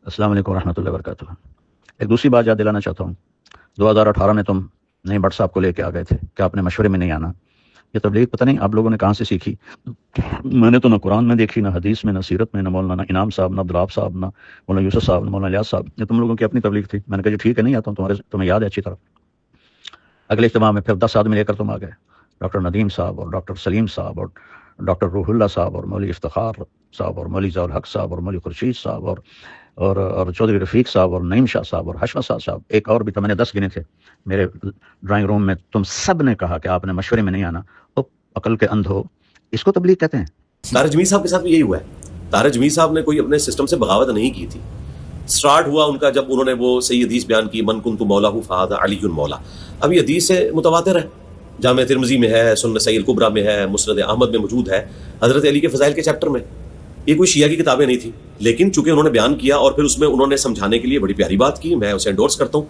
अस्सलाम वालेकुम रहमतुल्लाहि व बरकातुहू। एक दूसरी बात याद दिलाना चाहता हूँ। 2018 में तुम नई भट्ट साहब को लेके आ गए थे कि आपने मशवरे में नहीं आना। ये तबलीग पता नहीं आप लोगों ने कहाँ से सीखी। मैंने तो ना कुरान में देखी, ना हदीस में, ना सीरत में, ना मौलाना इनाम साहब, ना अब्दुल साहब, ना मौलाना यूसुफ साहब, ना मौलाना इलियास साहब। ये तुम लोगों की अपनी तबलीग थी। मैंने कहा जी ठीक है, नहीं आता हूँ, तुम्हें याद है अच्छी तरह। अगले इज्तिमा में फिर 10 आदमी लेकर तुम आ गए, डॉक्टर नदीम साहब और डॉक्टर सलीम साहब और डॉक्टर रूहुल्ला साहब और मौली इफ्तिखार साहब और मौली ज़ौल हक साहब और मौली खुर्शीद साहब और चौधरी रफ़ीक साहब और नईम शाह साहब और हशमत साहब, एक और भी था, मैंने 10 गिने थे मेरे ड्राइंग रूम में। तुम सब ने कहा कि आपने मशवरे में नहीं आना। तो अकल के अंधो, इसको तबलीग कहते हैं। तारक जमीर साहब के साथ भी यही हुआ है। तारक जमीर साहब ने कोई अपने सिस्टम से बगावत नहीं की थी। स्टार्ट हुआ उनका जब उन्होंने वो सही हदीस बयान की, मन कुन्तु मौलाहु फहादा अलीयुन मौला। अब ये हदीस से मुतवातिर है, जामे तिरमिज़ी में है, सुन्न सही कुबरा में है, मुस्नद अहमद में मौजूद है, हज़रत अली के फ़ज़ाइल के चैप्टर में। ये कोई शिया की किताबें नहीं थी, लेकिन चूंकि उन्होंने बयान किया और फिर उसमें उन्होंने समझाने के लिए बड़ी प्यारी बात की, मैं उसे एंडोर्स करता हूँ।